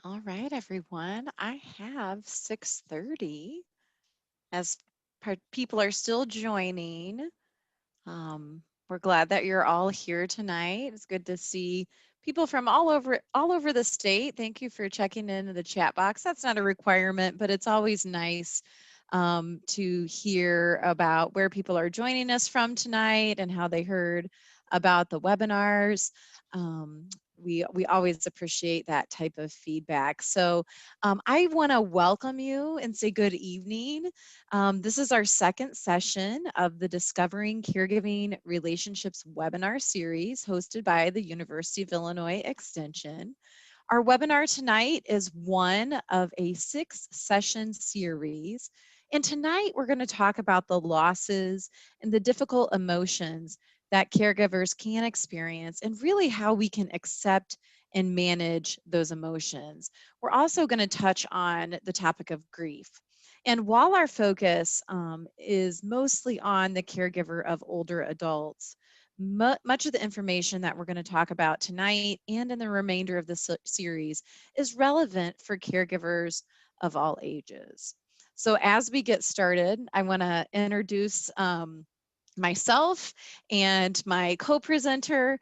All right, everyone. I have 6:30 as people are still joining. We're glad that you're all here tonight. It's good to see people from all over the state. Thank you for checking into the chat box. That's not a requirement, but it's always nice to hear about where people are joining us from tonight and how they heard about the webinars. Um, we always appreciate that type of feedback. So I want to welcome you and say good evening. This is our second session of the Discovering Caregiving Relationships webinar series hosted by the University of Illinois Extension. Our webinar tonight is one of a 6-session series. And tonight we're going to talk about the losses and the difficult emotions that caregivers can experience and really how we can accept and manage those emotions. We're also going to touch on the topic of grief. And while our focus is mostly on the caregiver of older adults, much of the information that we're going to talk about tonight and in the remainder of the series is relevant for caregivers of all ages. So as we get started, I want to introduce myself and my co-presenter.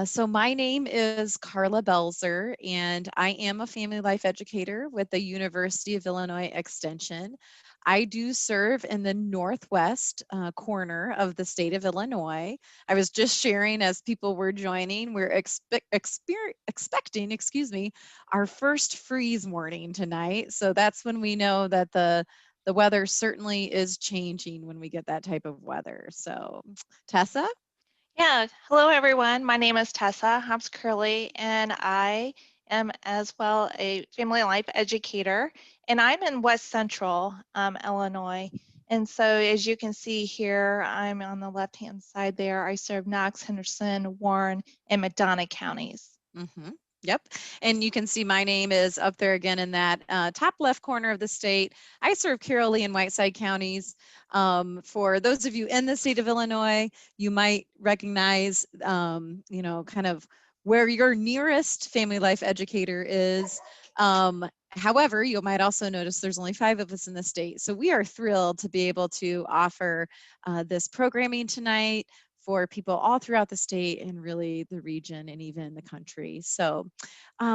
So my name is Carla Belzer, and I am a family life educator with the University of Illinois Extension. I do serve in the northwest corner of the state of Illinois. I was just sharing as people were joining, we're expecting, our first freeze warning tonight. So that's when we know that the weather certainly is changing when we get that type of weather. So, Tessa? Yeah, hello everyone. My name is Tessa Hobbs Curley, and I am as well a family life educator, and I'm in West Central Illinois. And so, as you can see here, I'm on the left-hand side there. I serve Knox, Henderson, Warren, and McDonough counties. Mm-hmm. Yep. And you can see my name is up there again in that top left corner of the state. I serve Carroll Lee and Whiteside counties. For those of you in the state of Illinois, you might recognize, kind of where your nearest family life educator is. However, you might also notice there's only 5 of us in the state. So we are thrilled to be able to offer this programming tonight for people all throughout the state and really the region and even the country. So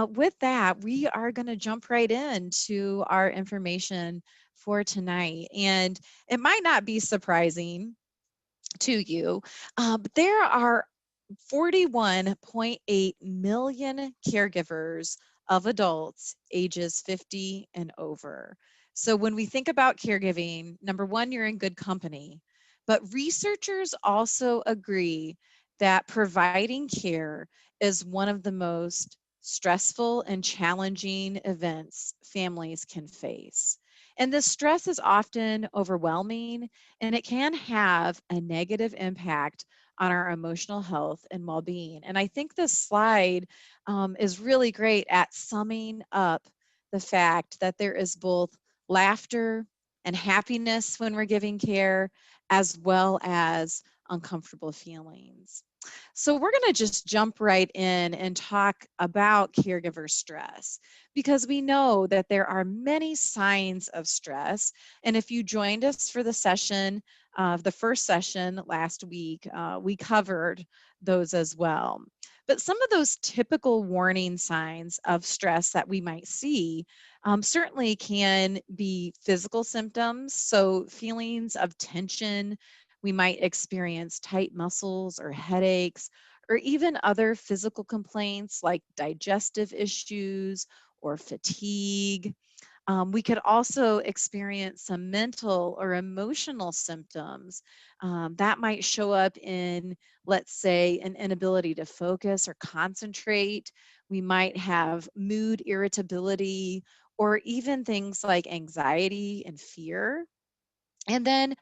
with that, we are going to jump right into our information for tonight. And it might not be surprising to you, but there are 41.8 million caregivers of adults ages 50 and over. So when we think about caregiving, number one, you're in good company. But researchers also agree that providing care is one of the most stressful and challenging events families can face. And the stress is often overwhelming and it can have a negative impact on our emotional health and well being. And I think this slide is really great at summing up the fact that there is both laughter and happiness when we're giving care, as well as uncomfortable feelings. So, we're going to just jump right in and talk about caregiver stress because we know that there are many signs of stress. And if you joined us for the first session last week, we covered those as well. But some of those typical warning signs of stress that we might see certainly can be physical symptoms. So, feelings of tension, we might experience tight muscles or headaches, or even other physical complaints like digestive issues or fatigue. We could also experience some mental or emotional symptoms that might show up in, let's say, an inability to focus or concentrate. We might have mood irritability or even things like anxiety and fear. And then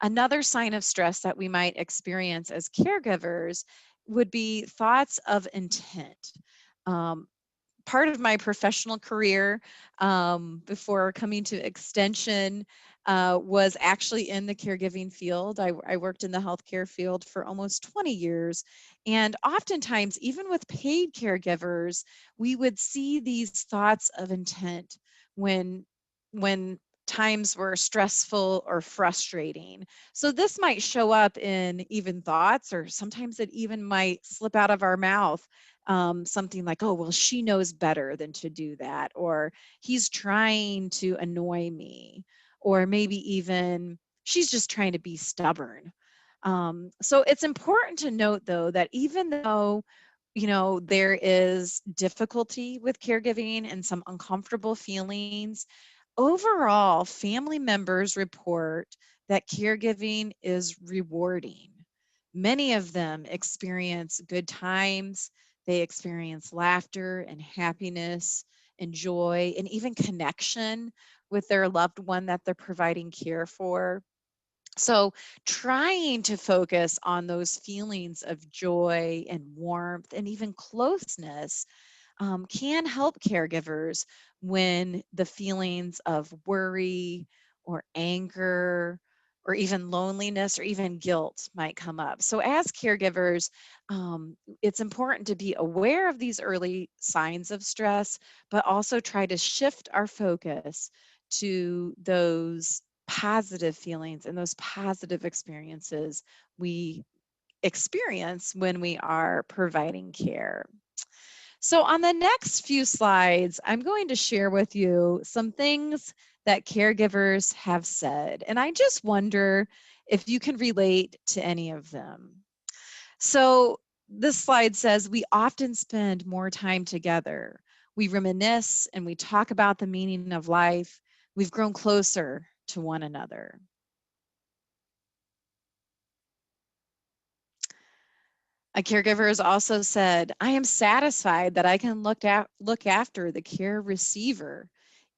another sign of stress that we might experience as caregivers would be thoughts of intent. Um, Part of my professional career before coming to Extension, was actually in the caregiving field. I worked in the healthcare field for almost 20 years. And oftentimes, even with paid caregivers, we would see these thoughts of intent when when times were stressful or frustrating. So this might show up in even thoughts, or sometimes it even might slip out of our mouth. Something like, oh, well, she knows better than to do that, or he's trying to annoy me, or maybe even she's just trying to be stubborn. So it's important to note, though, that even though there is difficulty with caregiving and some uncomfortable feelings, overall, family members report that caregiving is rewarding. Many of them experience good times, they experience laughter and happiness and joy and even connection with their loved one that they're providing care for. So, trying to focus on those feelings of joy and warmth and even closeness can help caregivers when the feelings of worry or anger or even loneliness or even guilt might come up. So, as caregivers, it's important to be aware of these early signs of stress, but also try to shift our focus to those positive feelings and those positive experiences we experience when we are providing care. So on the next few slides, I'm going to share with you some things that caregivers have said. And I just wonder if you can relate to any of them. So this slide says we often spend more time together. We reminisce and we talk about the meaning of life. We've grown closer to one another. A caregiver has also said, I am satisfied that I can look after the care receiver,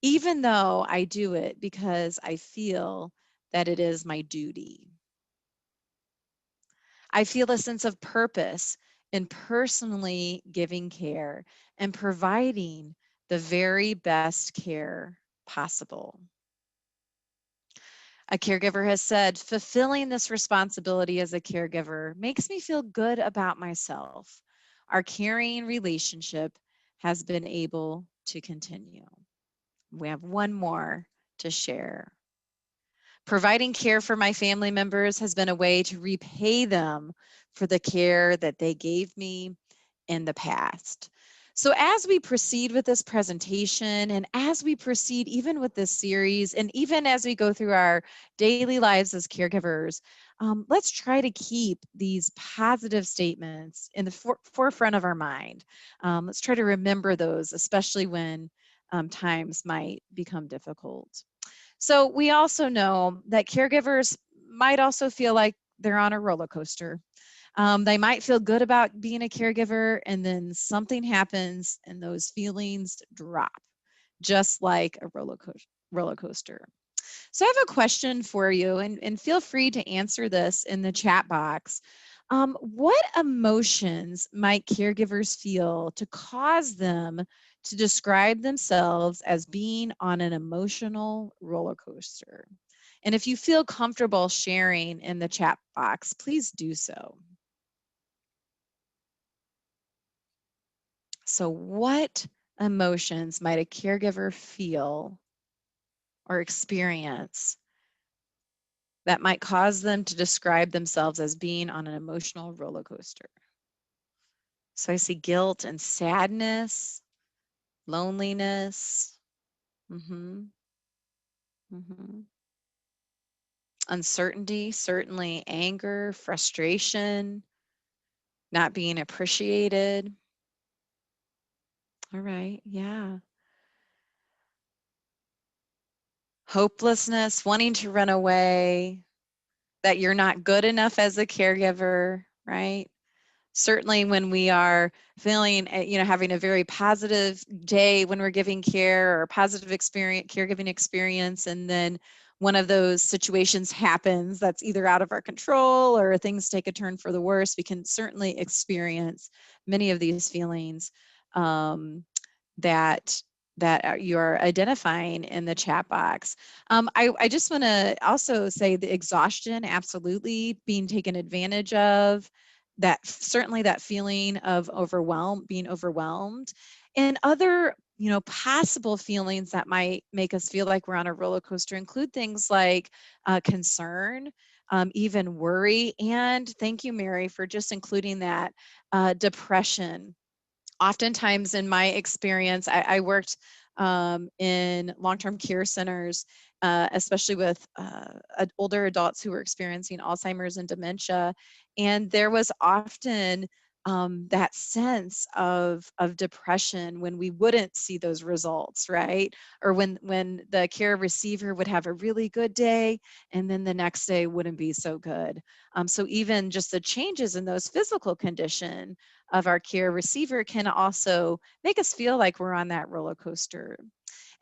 even though I do it because I feel that it is my duty. I feel a sense of purpose in personally giving care and providing the very best care possible. A caregiver has said, fulfilling this responsibility as a caregiver makes me feel good about myself. Our caring relationship has been able to continue. We have one more to share. Providing care for my family members has been a way to repay them for the care that they gave me in the past. So, as we proceed with this presentation, and as we proceed even with this series, and even as we go through our daily lives as caregivers, let's try to keep these positive statements in the forefront of our mind. Let's try to remember those, especially when times might become difficult. So we also know that caregivers might also feel like they're on a roller coaster. They might feel good about being a caregiver, and then something happens and those feelings drop, just like a roller coaster. So I have a question for you, and feel free to answer this in the chat box. What emotions might caregivers feel to cause them to describe themselves as being on an emotional roller coaster? And if you feel comfortable sharing in the chat box, please do so. So, what emotions might a caregiver feel or experience that might cause them to describe themselves as being on an emotional roller coaster? So I see guilt and sadness, loneliness, hmm hmm uncertainty, certainly anger, frustration, not being appreciated. All right, yeah. Hopelessness, wanting to run away, that you're not good enough as a caregiver, right? Certainly when we are feeling, having a very positive day when we're giving care, or a positive experience, caregiving experience, and then one of those situations happens that's either out of our control or things take a turn for the worse, we can certainly experience many of these feelings that that you're identifying in the chat box. I just want to also say the exhaustion, absolutely being taken advantage of, that certainly that feeling of being overwhelmed, and other, possible feelings that might make us feel like we're on a roller coaster include things like concern, even worry, and thank you, Mary, for just including that, depression. Oftentimes in my experience, I worked in long-term care centers, especially with older adults who were experiencing Alzheimer's and dementia. And there was often that sense of depression when we wouldn't see those results, right? Or when the care receiver would have a really good day and then the next day wouldn't be so good. So even just the changes in those physical condition of our care receiver can also make us feel like we're on that roller coaster.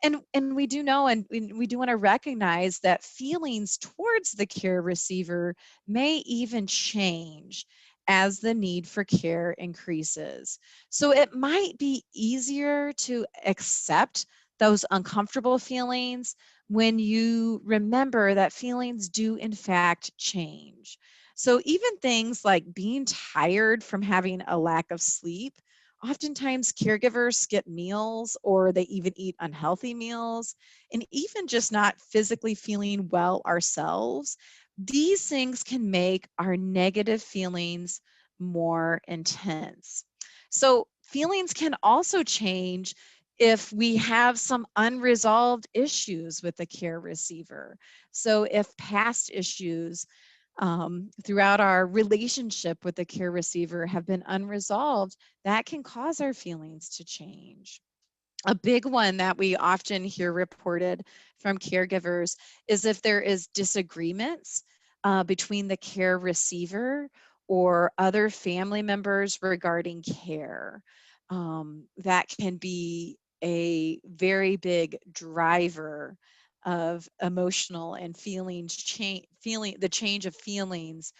And we do know, and we do want to recognize that feelings towards the care receiver may even change as the need for care increases. So it might be easier to accept those uncomfortable feelings when you remember that feelings do in fact change. So even things like being tired from having a lack of sleep, oftentimes caregivers skip meals or they even eat unhealthy meals, and even just not physically feeling well ourselves. These things can make our negative feelings more intense. So feelings can also change if we have some unresolved issues with the care receiver. So if past issues throughout our relationship with the care receiver have been unresolved, that can cause our feelings to change. A big one that we often hear reported from caregivers is if there is disagreements between the care receiver or other family members regarding care. That can be a very big driver of emotional and feelings change, feeling the change of feelings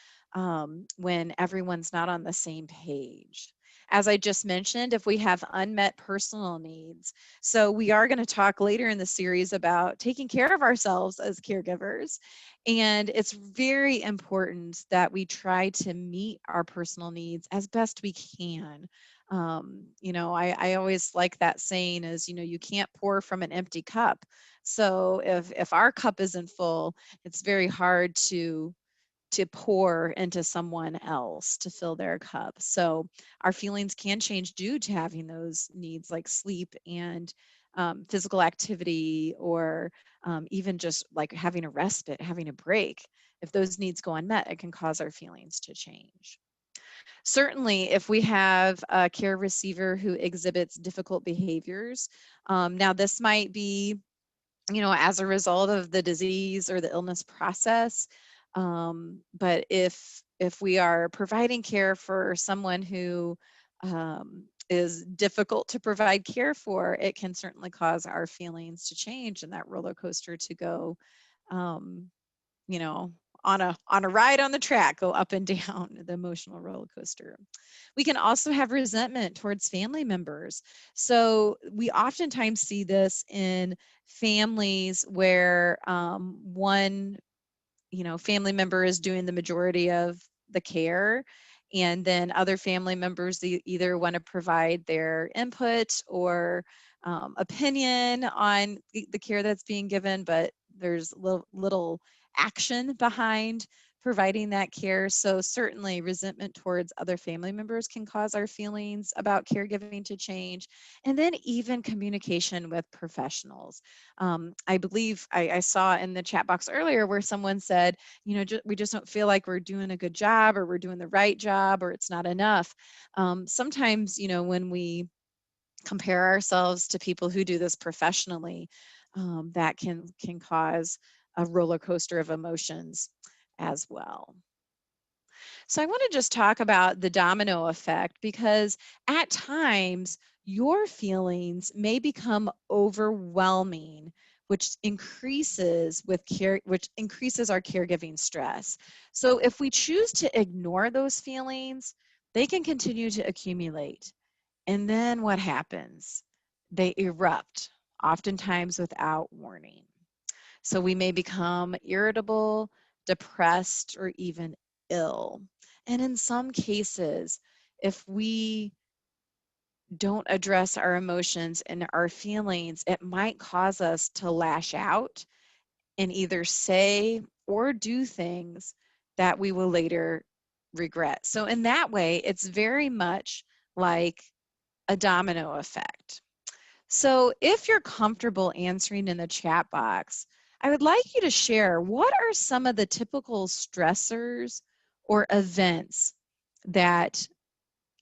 when everyone's not on the same page. As I just mentioned, if we have unmet personal needs. So we are going to talk later in the series about taking care of ourselves as caregivers. And it's very important that we try to meet our personal needs as best we can. I always like that saying is, you can't pour from an empty cup. So if our cup isn't full, it's very hard to pour into someone else to fill their cup. So our feelings can change due to having those needs like sleep and physical activity, or even just like having a respite, having a break. If those needs go unmet, it can cause our feelings to change. Certainly, if we have a care receiver who exhibits difficult behaviors, now this might be, as a result of the disease or the illness process. But if we are providing care for someone who is difficult to provide care for, it can certainly cause our feelings to change and that roller coaster to go, um, you know, on a ride on the track, go up and down the emotional roller coaster. We can also have resentment towards family members. So we oftentimes see this in families where one, family member is doing the majority of the care, and then other family members either want to provide their input or opinion on the care that's being given, but there's little action behind providing that care. So certainly resentment towards other family members can cause our feelings about caregiving to change. And then even communication with professionals. I believe I saw in the chat box earlier where someone said, we just don't feel like we're doing a good job, or we're doing the right job, or it's not enough. Sometimes, when we compare ourselves to people who do this professionally, that can cause a roller coaster of emotions as well. So I want to just talk about the domino effect, because at times your feelings may become overwhelming, which increases our caregiving stress. So if we choose to ignore those feelings, they can continue to accumulate. And then what happens? They erupt. oftentimes without warning. So we may become irritable, depressed, or even ill. And in some cases, if we don't address our emotions and our feelings, it might cause us to lash out and either say or do things that we will later regret. So, in that way, it's very much like a domino effect. So, if you're comfortable answering in the chat box, I would like you to share what are some of the typical stressors or events that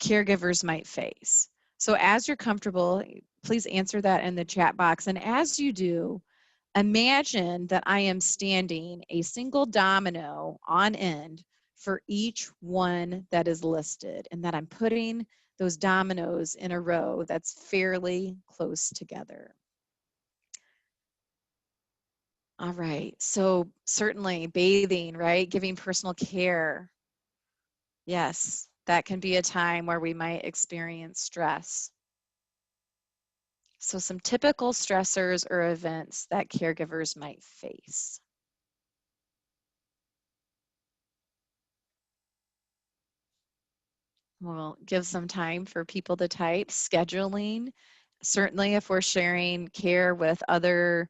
caregivers might face. So, as you're comfortable, please answer that in the chat box. And as you do, imagine that I am standing a single domino on end for each one that is listed, and that I'm putting those dominoes in a row that's fairly close together. All right, so certainly bathing, right? Giving personal care. Yes, that can be a time where we might experience stress. So some typical stressors or events that caregivers might face. We'll give some time for people to type. Scheduling, certainly if we're sharing care with other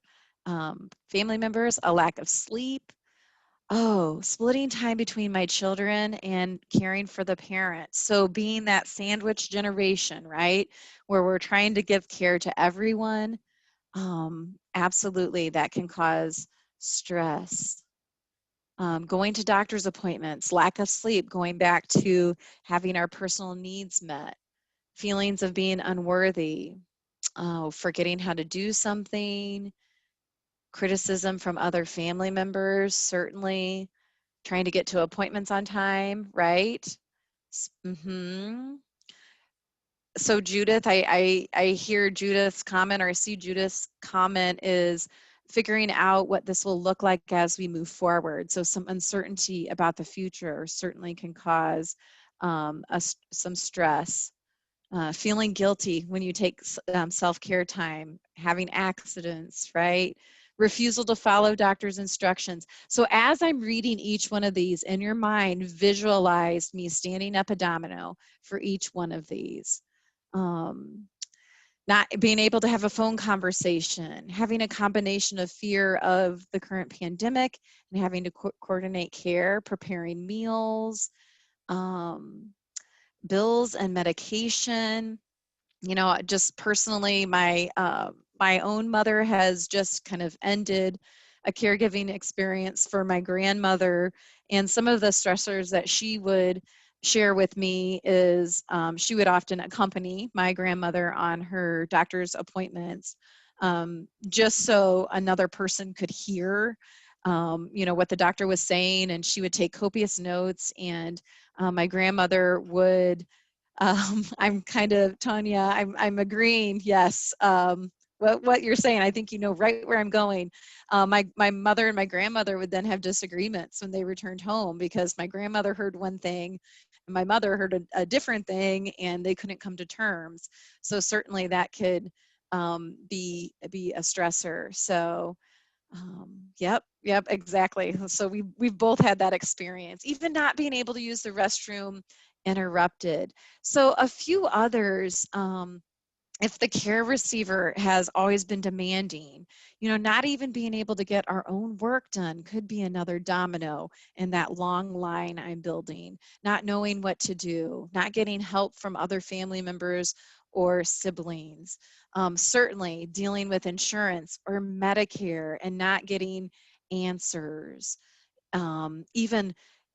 family members, a lack of sleep. Oh, splitting time between my children and caring for the parents. So being that sandwich generation, right? Where we're trying to give care to everyone. Absolutely, that can cause stress. Going to doctor's appointments, lack of sleep, going back to having our personal needs met, feelings of being unworthy, forgetting how to do something, criticism from other family members, certainly trying to get to appointments on time, right? Mm-hmm. So Judith, I hear Judith's comment, or I see Judith's comment is figuring out what this will look like as we move forward. So some uncertainty about the future certainly can cause some stress. Feeling guilty when you take self-care time, having accidents, right? Refusal to follow doctor's instructions. So as I'm reading each one of these, in your mind, visualize me standing up a domino for each one of these. Um, not being able to have a phone conversation, having a combination of fear of the current pandemic and having to coordinate care, preparing meals, um, bills and medication. You know, just personally, my own mother has just kind of ended a caregiving experience for my grandmother, and some of the stressors that she would share with me is she would often accompany my grandmother on her doctor's appointments, just so another person could hear you know, what the doctor was saying, and she would take copious notes, and my grandmother would I'm kind of, Tanya, I'm agreeing, yes. What you're saying, I think you know right where I'm going. My mother and my grandmother would then have disagreements when they returned home, because my grandmother heard one thing and my mother heard a different thing, and they couldn't come to terms. So certainly that could be a stressor. So yep, exactly. So we've both had that experience. Even not being able to use the restroom interrupted. So a few others, if the care receiver has always been demanding, you know, not even being able to get our own work done could be another domino in that long line I'm building. Not knowing what to do, not getting help from other family members or siblings. Certainly dealing with insurance or Medicare and not getting answers.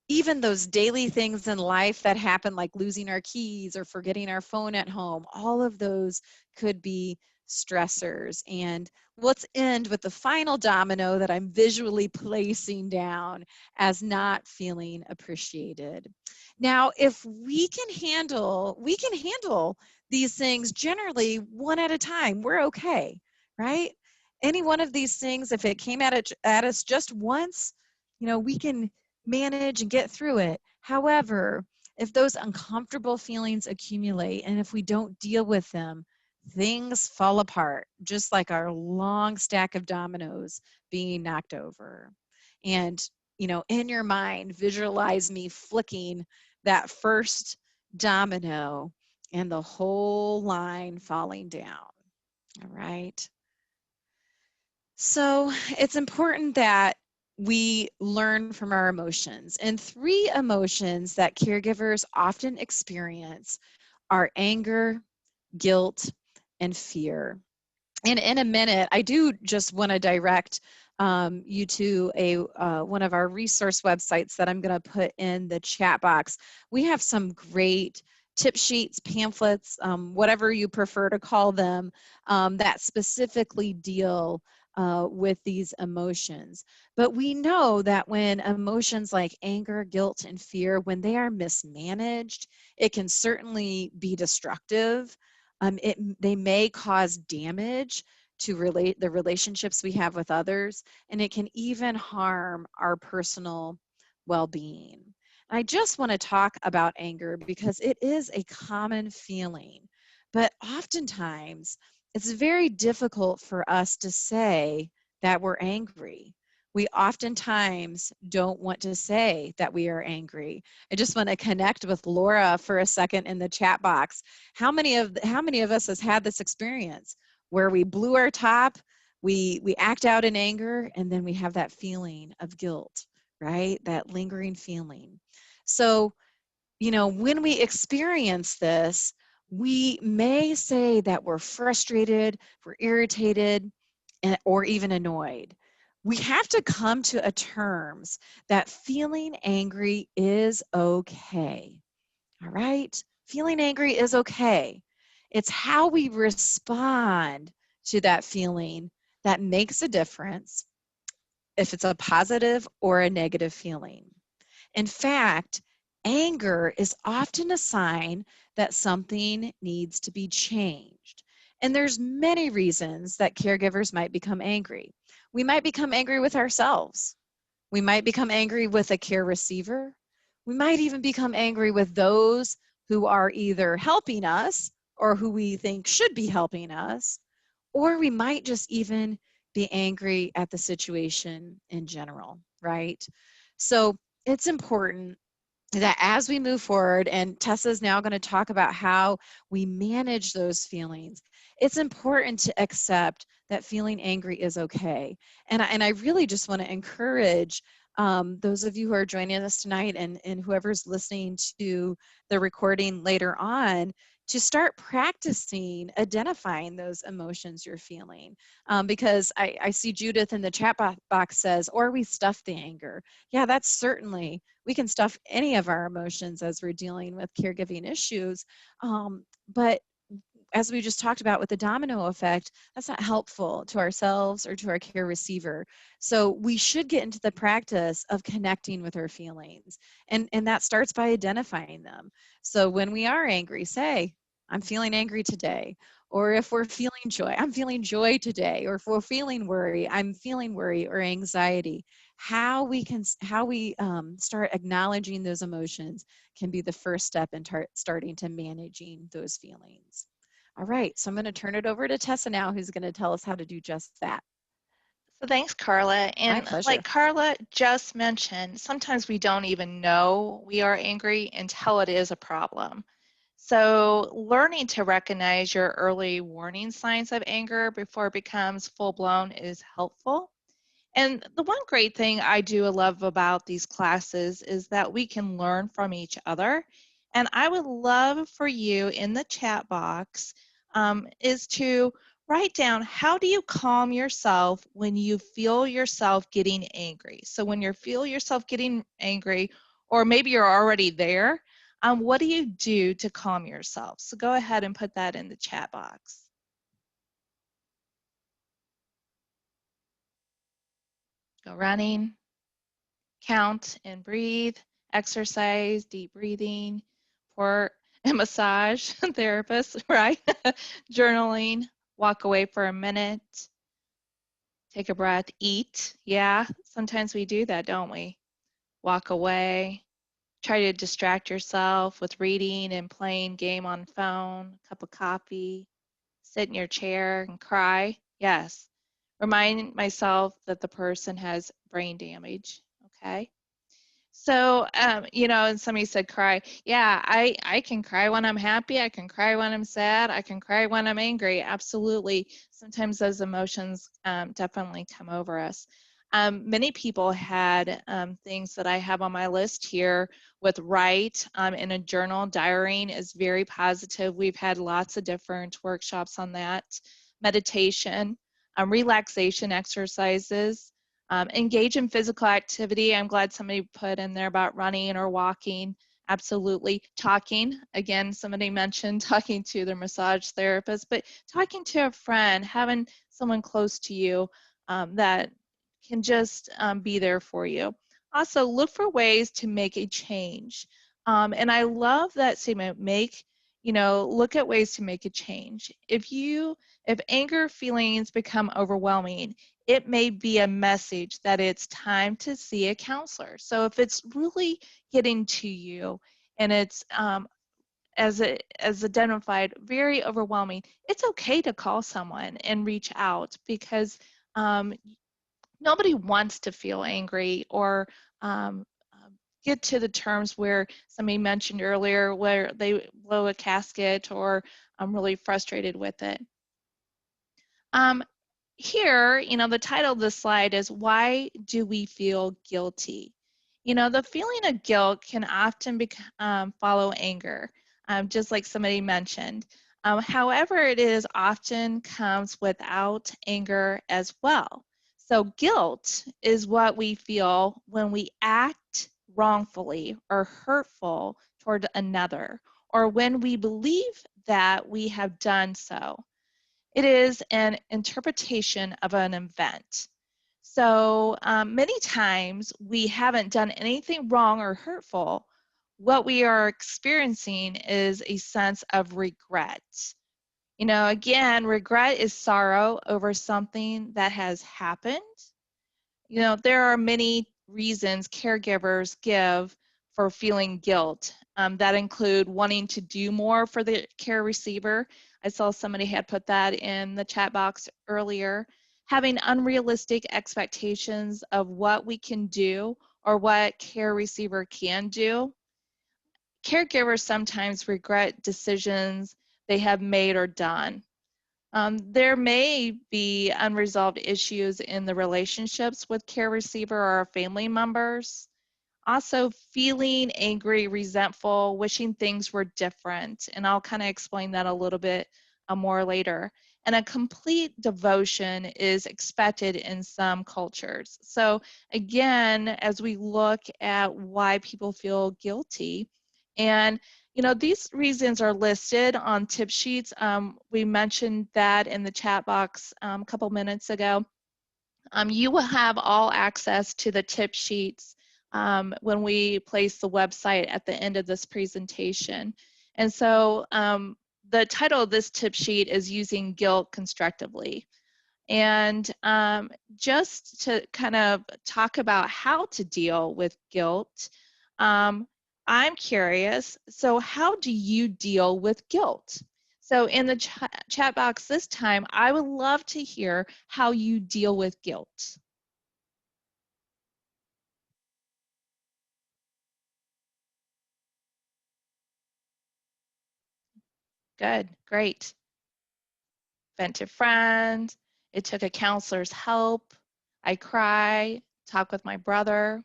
Even those daily things in life that happen, like losing our keys or forgetting our phone at home, all of those could be stressors. And let's end with the final domino that I'm visually placing down as not feeling appreciated. Now, if we can handle these things generally one at a time, we're okay, right? Any one of these things, if it came at us just once, you know, we can manage and get through it. However, if those uncomfortable feelings accumulate and if we don't deal with them, things fall apart, just like our long stack of dominoes being knocked over. And, in your mind, visualize me flicking that first domino and the whole line falling down. All right. So it's important that we learn from our emotions. And three emotions that caregivers often experience are anger, guilt, and fear. And in a minute, I do just want to direct you to one of our resource websites that I'm going to put in the chat box. We have some great tip sheets, pamphlets, whatever you prefer to call them, that specifically deal with these emotions. But we know that when emotions like anger, guilt, and fear, when they are mismanaged, it can certainly be destructive. They may cause damage to the relationships we have with others, and it can even harm our personal well-being. And I just want to talk about anger because it is a common feeling, but oftentimes it's very difficult for us to say that we're angry. We oftentimes don't want to say that we are angry. I just want to connect with Laura for a second in the chat box. How many of us has had this experience where we blew our top, we act out in anger, and then we have that feeling of guilt, right? That lingering feeling. So, when we experience this, we may say that we're frustrated, we're irritated, or even annoyed. We have to come to a terms that feeling angry is okay. All right? Feeling angry is okay. It's how we respond to that feeling that makes a difference, if it's a positive or a negative feeling. In fact, anger is often a sign that something needs to be changed. And there's many reasons that caregivers might become angry. We might become angry with ourselves. We might become angry with a care receiver. We might even become angry with those who are either helping us or who we think should be helping us. Or we might just even be angry at the situation in general, right? So it's important that as we move forward, and Tessa is now going to talk about how we manage those feelings, it's important to accept that feeling angry is okay. And I really just want to encourage those of you who are joining us tonight, and whoever's listening to the recording later on, to start practicing identifying those emotions you're feeling. Because I see Judith in the chat box says, or we stuff the anger. Yeah, that's certainly, we can stuff any of our emotions as we're dealing with caregiving issues. But as we just talked about with the domino effect, that's not helpful to ourselves or to our care receiver. So we should get into the practice of connecting with our feelings. And that starts by identifying them. So when we are angry, say, I'm feeling angry today. Or if we're feeling joy, I'm feeling joy today. Or if we're feeling worry, I'm feeling worry or anxiety. How we start acknowledging those emotions can be the first step in starting to managing those feelings. All right, so I'm going to turn it over to Tessa now, who's going to tell us how to do just that. So thanks, Carla. My And like pleasure. Carla just mentioned, sometimes we don't even know we are angry until it is a problem. So learning to recognize your early warning signs of anger before it becomes full blown is helpful. And the one great thing I do love about these classes is that we can learn from each other. And I would love for you in the chat box is to write down, how do you calm yourself when you feel yourself getting angry? So when you feel yourself getting angry, or maybe you're already there, what do you do to calm yourself? So go ahead and put that in the chat box. Go running, count and breathe, exercise, deep breathing, for a massage therapist, right? Journaling, walk away for a minute, take a breath, eat. Yeah, sometimes we do that, don't we? Walk away, try to distract yourself with reading and playing game on phone, cup of coffee, Sit in your chair and cry? Yes. Remind myself that the person has brain damage. Okay. So, and somebody said cry. Yeah, I can cry when I'm happy. I can cry when I'm sad. I can cry when I'm angry. Absolutely. Sometimes those emotions definitely come over us. Many people had things that I have on my list here with write in a journal. Diarying is very positive. We've had lots of different workshops on that. Meditation, relaxation exercises, engage in physical activity. I'm glad somebody put in there about running or walking. Absolutely. Talking, again, somebody mentioned talking to their massage therapist, but talking to a friend, having someone close to you that can just be there for you. Also, look for ways to make a change. And I love that statement, look at ways to make a change. If anger feelings become overwhelming, it may be a message that it's time to see a counselor. So if it's really getting to you and it's as identified very overwhelming, it's okay to call someone and reach out because um, nobody wants to feel angry or um, get to the terms where somebody mentioned earlier where they blow a casket or I'm really frustrated with it. Um, Here, the title of the slide is Why Do We Feel Guilty? The feeling of guilt can often follow anger, just like somebody mentioned. However, it is often comes without anger as well. So guilt is what we feel when we act wrongfully or hurtful toward another, or when we believe that we have done so. It is an interpretation of an event. So many times we haven't done anything wrong or hurtful. What we are experiencing is a sense of regret. Again, regret is sorrow over something that has happened. There are many reasons caregivers give for feeling guilt that include wanting to do more for the care receiver. I saw somebody had put that in the chat box earlier. Having unrealistic expectations of what we can do or what care receiver can do. Caregivers sometimes regret decisions they have made or done. There may be unresolved issues in the relationships with care receiver or family members. Also, feeling angry, resentful, wishing things were different. And I'll kind of explain that a little bit more later. And a complete devotion is expected in some cultures. So, again, as we look at why people feel guilty, and these reasons are listed on tip sheets. We mentioned that in the chat box a couple minutes ago. You will have all access to the tip sheets when we place the website at the end of this presentation. And so the title of this tip sheet is Using Guilt Constructively. And just to kind of talk about how to deal with guilt, um, I'm curious, so how do you deal with guilt? So in the chat box this time, I would love to hear how you deal with guilt. Good, great. Vent to friend. It took a counselor's help. I cry, talk with my brother.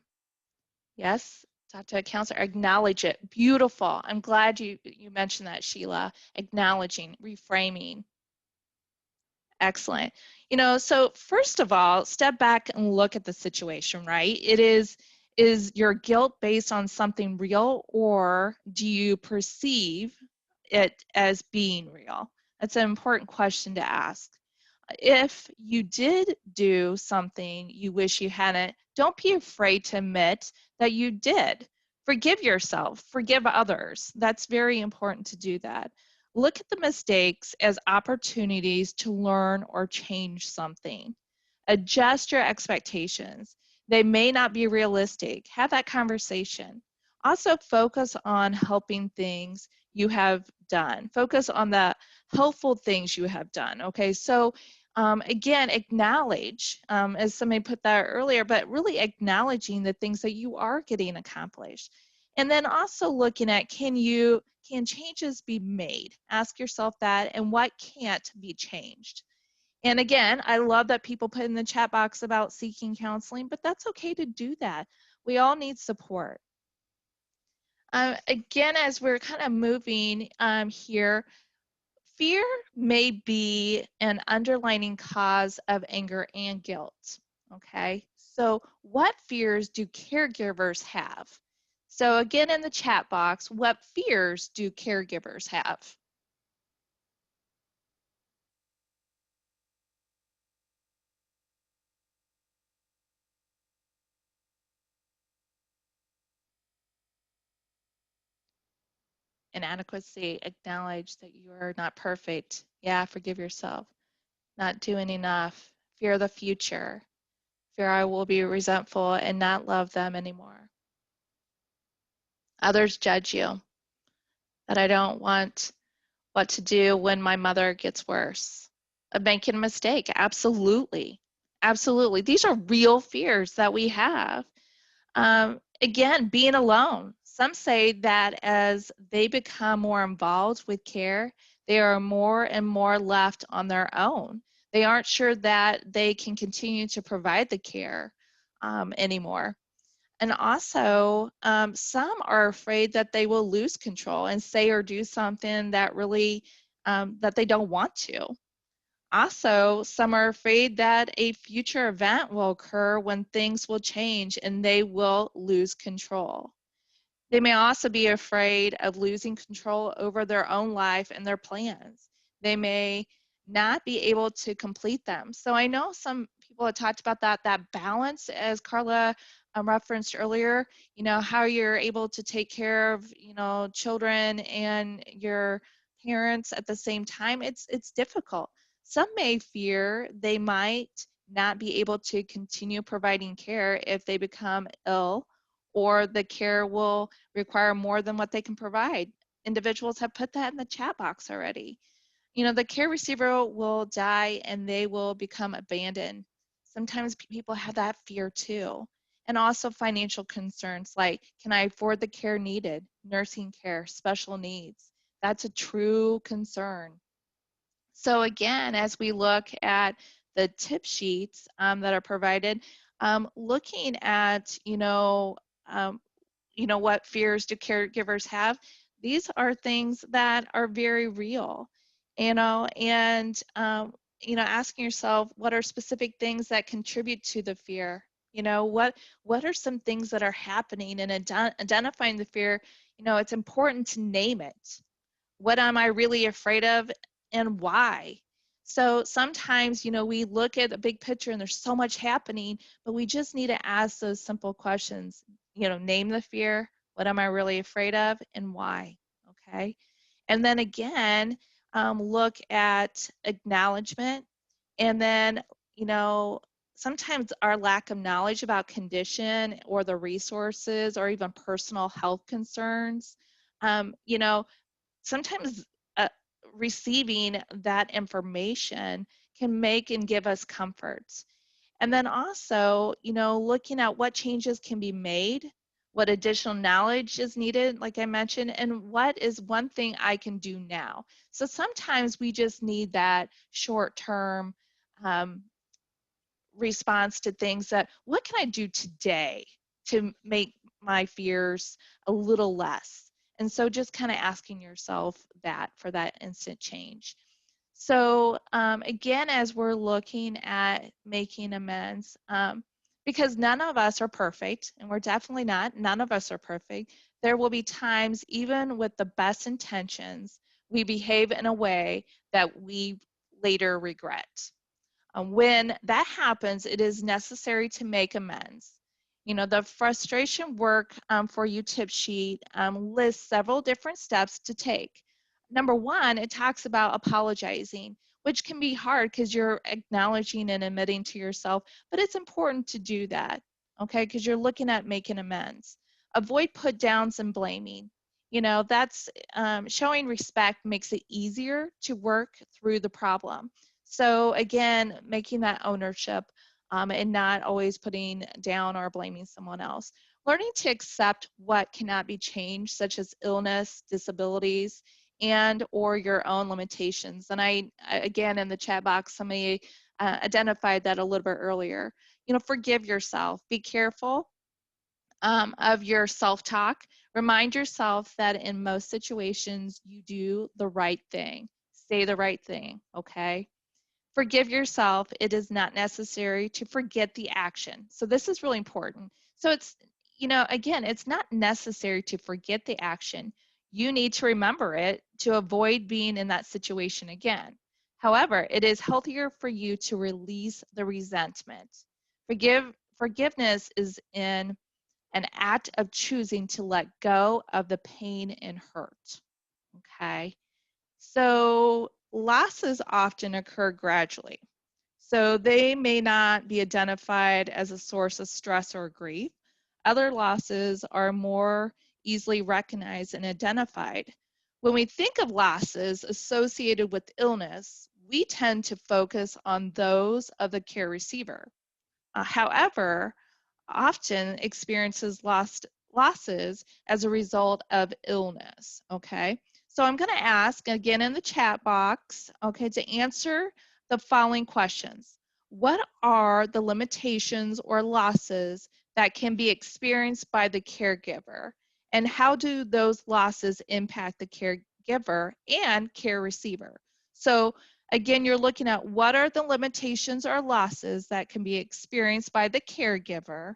Yes, talk to a counselor, acknowledge it. Beautiful. I'm glad you mentioned that, Sheila. Acknowledging, reframing. Excellent. So first of all, step back and look at the situation, right? Is your guilt based on something real or do you perceive it as being real? That's an important question to ask. If you did do something you wish you hadn't, don't be afraid to admit that you did. Forgive yourself, forgive others. That's very important to do that. Look at the mistakes as opportunities to learn or change something. Adjust your expectations. They may not be realistic. Have that conversation. Also focus on helping things you have done. Focus on the helpful things you have done. Okay, so again, acknowledge, as somebody put that earlier, but really acknowledging the things that you are getting accomplished. And then also looking at, can changes be made? Ask yourself that, and what can't be changed? And again, I love that people put in the chat box about seeking counseling, but that's okay to do that. We all need support. Again, as we're kind of moving here, fear may be an underlying cause of anger and guilt. Okay, so what fears do caregivers have? So again, in the chat box, what fears do caregivers have? Inadequacy, acknowledge that you are not perfect. Yeah, forgive yourself. Not doing enough. Fear the future. Fear I will be resentful and not love them anymore. Others judge you. That I don't want what to do when my mother gets worse. Of making a mistake. Absolutely. Absolutely. These are real fears that we have. Again, being alone. Some say that as they become more involved with care, they are more and more left on their own. They aren't sure that they can continue to provide the care anymore. And also, some are afraid that they will lose control and say or do something that really that they don't want to. Also, some are afraid that a future event will occur when things will change and they will lose control. They may also be afraid of losing control over their own life and their plans. They may not be able to complete them. So I know some people have talked about that balance, as Carla referenced earlier, how you're able to take care of, children and your parents at the same time. It's difficult. Some may fear they might not be able to continue providing care if they become ill, or the care will require more than what they can provide. Individuals have put that in the chat box already. The care receiver will die and they will become abandoned. Sometimes people have that fear too. And also financial concerns like, can I afford the care needed? Nursing care, special needs. That's a true concern. So again, as we look at the tip sheets that are provided, looking at, what fears do caregivers have? These are things that are very real, and asking yourself, what are specific things that contribute to the fear? What are some things that are happening, and identifying the fear? It's important to name it. What am I really afraid of, and why? So sometimes, we look at the big picture and there's so much happening, but we just need to ask those simple questions. Name the fear. What am I really afraid of, and why? Okay. And then again, look at acknowledgement. And then, sometimes our lack of knowledge about condition or the resources or even personal health concerns, sometimes uh, receiving that information can make and give us comfort. And then also, looking at what changes can be made, what additional knowledge is needed, like I mentioned, and what is one thing I can do now. So sometimes we just need that short term um, response to things that, what can I do today to make my fears a little less? And so just kind of asking yourself that for that instant change. So again, as we're looking at making amends, because none of us are perfect, and we're definitely not, none of us are perfect, there will be times, even with the best intentions, we behave in a way that we later regret. When that happens, it is necessary to make amends. The frustration work for you tip sheet lists several different steps to take. Number one, it talks about apologizing, which can be hard because you're acknowledging and admitting to yourself, but it's important to do that, okay? Because you're looking at making amends. Avoid put downs and blaming. That's showing respect makes it easier to work through the problem. So again, making that ownership and not always putting down or blaming someone else. Learning to accept what cannot be changed, such as illness, disabilities, and or your own limitations. And again, in the chat box, somebody identified that a little bit earlier. Forgive yourself. Be careful of your self-talk. Remind yourself that in most situations, you do the right thing. Say the right thing, okay? Forgive yourself. It is not necessary to forget the action. So this is really important. So again, it's not necessary to forget the action. You need to remember it to avoid being in that situation again. However, it is healthier for you to release the resentment. Forgiveness is in an act of choosing to let go of the pain and hurt. Okay. So losses often occur gradually. So they may not be identified as a source of stress or grief. Other losses are more easily recognized and identified. When we think of losses associated with illness, we tend to focus on those of the care receiver. However, often experiences losses as a result of illness, okay? So I'm going to ask again in the chat box, okay, to answer the following questions. What are the limitations or losses that can be experienced by the caregiver? And how do those losses impact the caregiver and care receiver? So again, you're looking at what are the limitations or losses that can be experienced by the caregiver.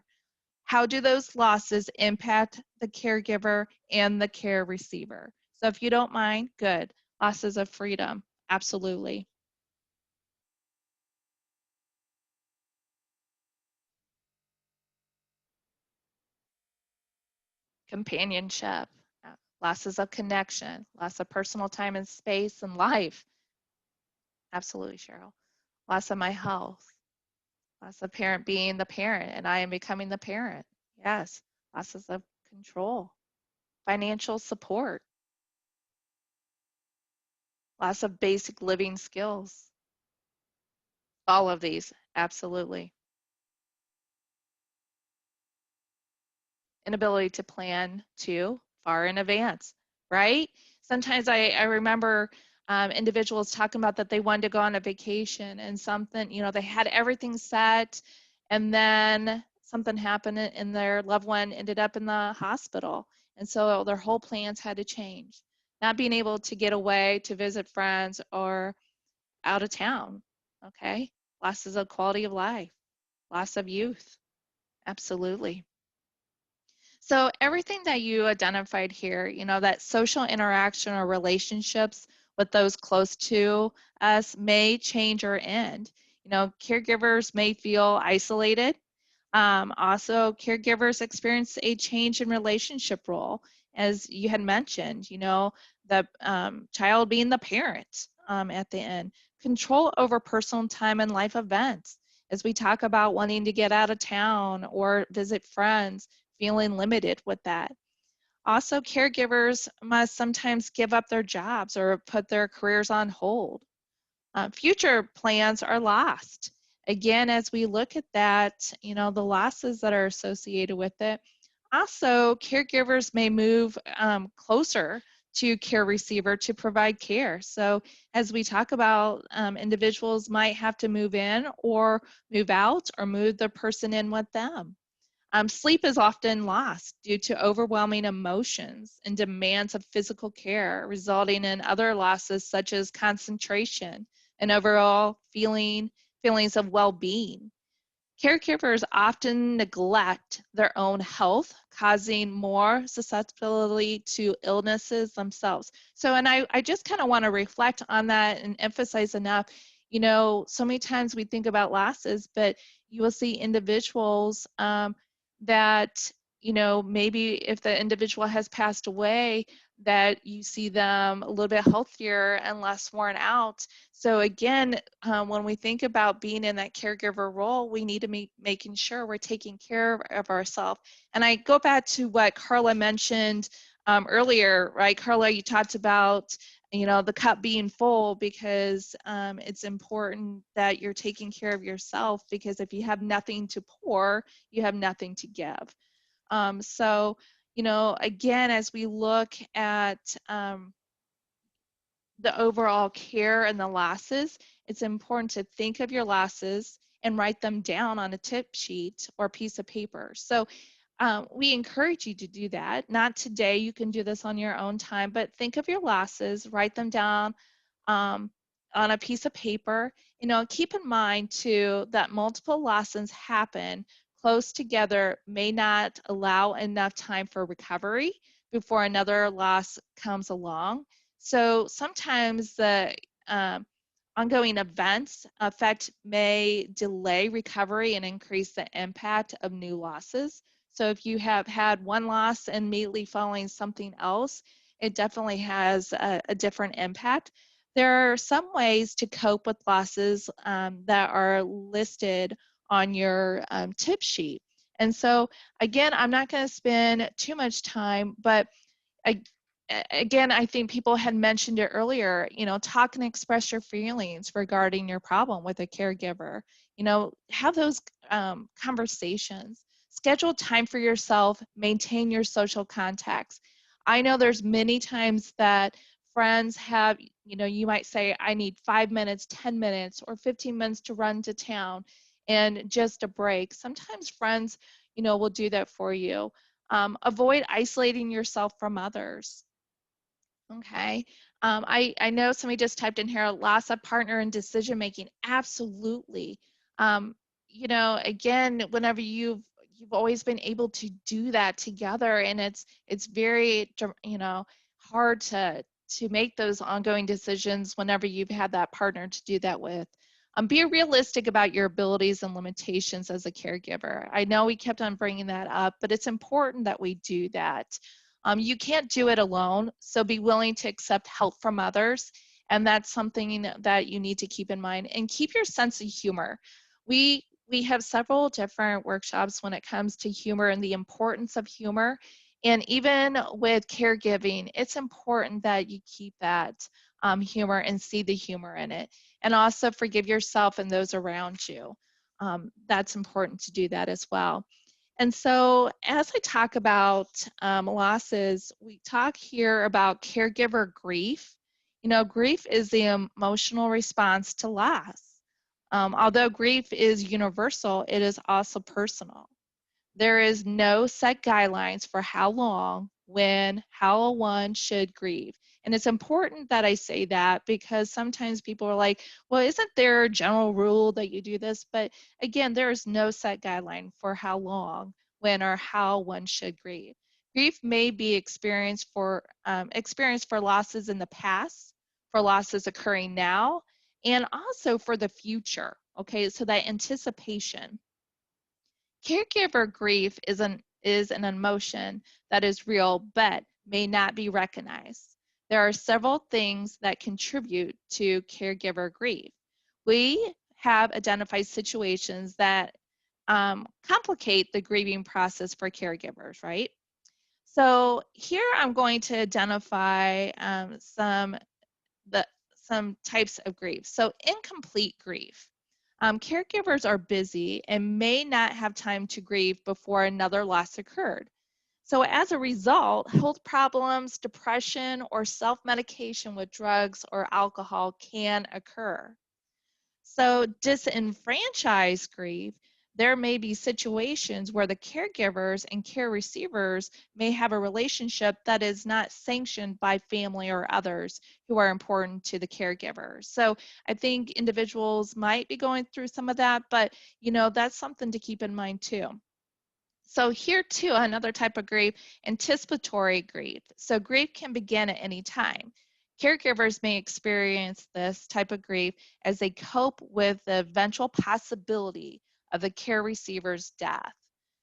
How do those losses impact the caregiver and the care receiver? So if you don't mind, good. Losses of freedom, absolutely. Companionship, losses of connection, loss of personal time and space and life. Absolutely, Cheryl. Loss of my health, loss of parent being the parent and I am becoming the parent. Yes, losses of control, financial support, loss of basic living skills. All of these, absolutely. Inability to plan too far in advance, right? Sometimes I remember individuals talking about that they wanted to go on a vacation and something, they had everything set and then something happened and their loved one ended up in the hospital. And so their whole plans had to change. Not being able to get away to visit friends or out of town, okay? Losses of quality of life, loss of youth, absolutely. So everything that you identified here, that social interaction or relationships with those close to us may change or end. Caregivers may feel isolated. Also, caregivers experience a change in relationship role, as you had mentioned, the child being the parent at the end. Control over personal time and life events, as we talk about wanting to get out of town or visit friends, feeling limited with that. Also, caregivers must sometimes give up their jobs or put their careers on hold. Future plans are lost. Again, as we look at that, the losses that are associated with it. Also, caregivers may move closer to care receiver to provide care. So as we talk about, individuals might have to move in or move out or move the person in with them. Sleep is often lost due to overwhelming emotions and demands of physical care, resulting in other losses such as concentration and overall feelings of well-being. Caregivers often neglect their own health, causing more susceptibility to illnesses themselves. So, and I just kind of want to reflect on that and emphasize enough, so many times we think about losses, but you will see individuals that, maybe if the individual has passed away, that you see them a little bit healthier and less worn out. So again, when we think about being in that caregiver role, we need to be making sure we're taking care of ourselves. And I go back to what Carla mentioned earlier, right, Carla, you talked about, the cup being full because it's important that you're taking care of yourself, because if you have nothing to pour, you have nothing to give. So, again, as we look at the overall care and the losses, it's important to think of your losses and write them down on a tip sheet or piece of paper. So we encourage you to do that. Not today, you can do this on your own time, but think of your losses, write them down um, on a piece of paper. Keep in mind too that multiple losses happen close together may not allow enough time for recovery before another loss comes along. So sometimes the um, ongoing events effect may delay recovery and increase the impact of new losses. So if you have had one loss and immediately following something else, it definitely has a different impact. There are some ways to cope with losses that are listed on your tip sheet. And so again, I'm not going to spend too much time, but again, I think people had mentioned it earlier, talk and express your feelings regarding your problem with a caregiver. Have those conversations. Schedule time for yourself, maintain your social contacts. I know there's many times that friends have, you might say, I need 5 minutes, 10 minutes, or 15 minutes to run to town and just a break. Sometimes friends, will do that for you. Avoid isolating yourself from others. Okay. I know somebody just typed in here, loss of partner in decision making. Absolutely. Um, again, whenever you've always been able to do that together, and it's very hard to make those ongoing decisions whenever you've had that partner to do that with. Be realistic about your abilities and limitations as a caregiver. I know we kept on bringing that up, but it's important that we do that. You can't do it alone, so be willing to accept help from others. And that's something that you need to keep in mind. And keep your sense of humor. We have several different workshops when it comes to humor and the importance of humor. And even with caregiving, it's important that you keep that humor and see the humor in it. And also forgive yourself and those around you. That's important to do that as well. And so, as I talk about losses, we talk here about caregiver grief. Grief is the emotional response to loss. Although grief is universal, it is also personal. There is no set guidelines for how long, when, how one should grieve. And it's important that I say that because sometimes people are like, well, isn't there a general rule that you do this? But again, there is no set guideline for how long, when, or how one should grieve. Grief may be experienced for losses in the past, for losses occurring now, and also for the future. Okay, so that anticipation. Caregiver grief is an emotion that is real but may not be recognized. There are several things that contribute to caregiver grief. We have identified situations that complicate the grieving process for caregivers, right? So here I'm going to identify the, some types of grief. So incomplete grief. Caregivers are busy and may not have time to grieve before another loss occurred. So as a result, health problems, depression, or self-medication with drugs or alcohol can occur. So disenfranchised grief, there may be situations where the caregivers and care receivers may have a relationship that is not sanctioned by family or others who are important to the caregiver. So I think individuals might be going through some of that, but that's something to keep in mind too. So here too, another type of grief, anticipatory grief. So grief can begin at any time. Caregivers may experience this type of grief as they cope with the eventual possibility of the care receiver's death.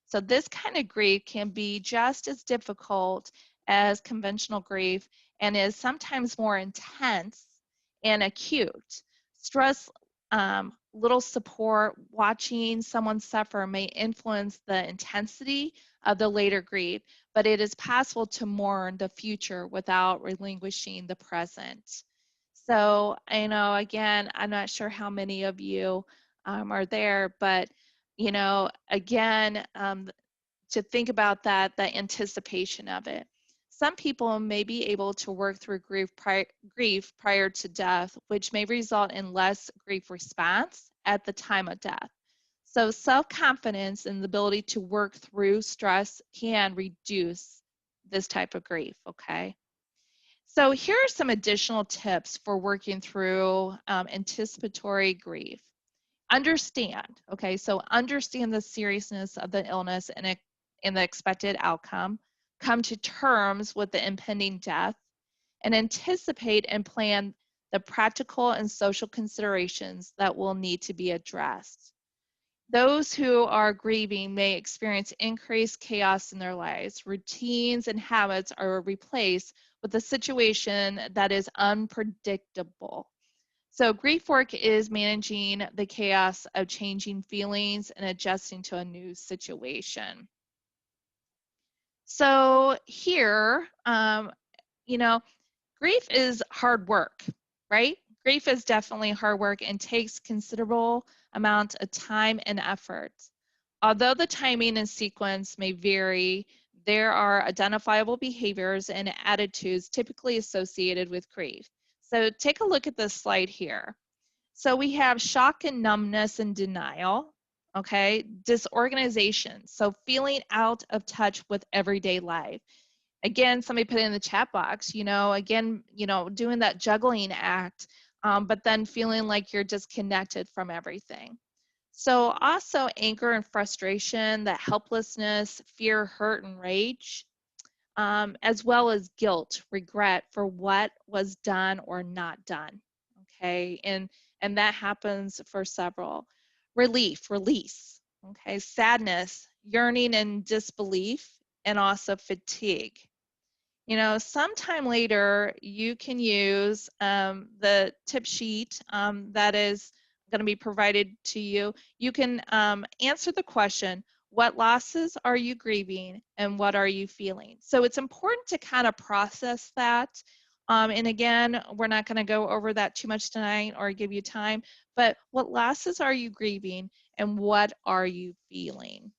So this kind of grief can be just as difficult as conventional grief and is sometimes more intense and acute. Stress, little support, watching someone suffer may influence the intensity of the later grief, but it is possible to mourn the future without relinquishing the present. So, again, I'm not sure how many of you are there, but, again, to think about that, the anticipation of it. Some people may be able to work through grief prior to death, which may result in less grief response at the time of death. So self-confidence and the ability to work through stress can reduce this type of grief, okay? So here are some additional tips for working through anticipatory grief. Understand, okay? So understand the seriousness of the illness and the expected outcome. Come to terms with the impending death and anticipate and plan the practical and social considerations that will need to be addressed. Those who are grieving may experience increased chaos in their lives. Routines and habits are replaced with a situation that is unpredictable. So grief work is managing the chaos of changing feelings and adjusting to a new situation. So here, you know, grief is hard work, right? Grief is definitely hard work and takes considerable amount of time and effort. Although the timing and sequence may vary, there are identifiable behaviors and attitudes typically associated with grief. So take a look at this slide here. So we have shock and numbness and denial, okay? Disorganization, so feeling out of touch with everyday life. Again, somebody put it in the chat box, again, doing that juggling act, but then feeling like you're disconnected from everything. So also anger and frustration, that helplessness, fear, hurt, and rage, as well as guilt, regret for what was done or not done. Okay, and that happens for several. Relief, release. Okay, sadness, yearning and disbelief, and also fatigue. Sometime later, you can use the tip sheet that is going to be provided to you. You can answer the question, what losses are you grieving and what are you feeling? So it's important to kind of process that. And again, we're not going to go over that too much tonight or give you time, but what losses are you grieving and what are you feeling?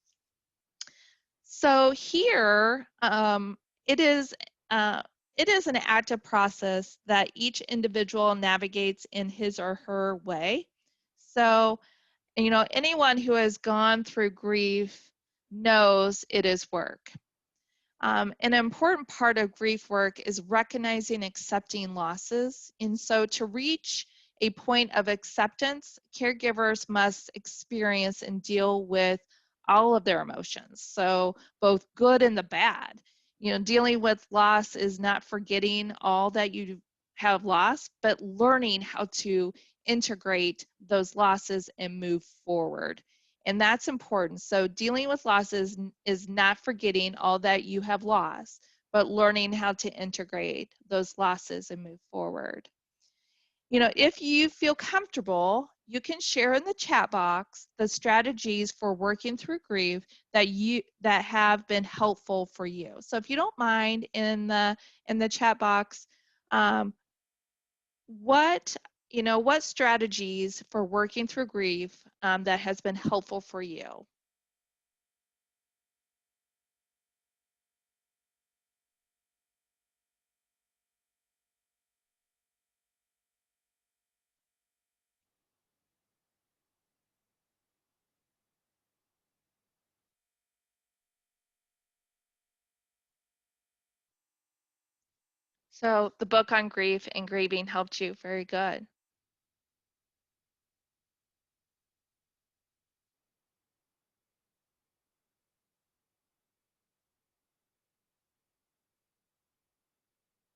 So here, it is it is an active process that each individual navigates in his or her way. So, anyone who has gone through grief knows it is work. An important part of grief work is recognizing, accepting losses. And so to reach a point of acceptance, caregivers must experience and deal with all of their emotions. So both good and the bad. Dealing with loss is not forgetting all that you have lost, but learning how to integrate those losses and move forward. And that's important. So dealing with losses is not forgetting all that you have lost, but learning how to integrate those losses and move forward. If you feel comfortable, you can share in the chat box the strategies for working through grief that have been helpful for you. So if you don't mind in the chat box, what what strategies for working through grief that has been helpful for you? So the book on grief and grieving helped you. Very good.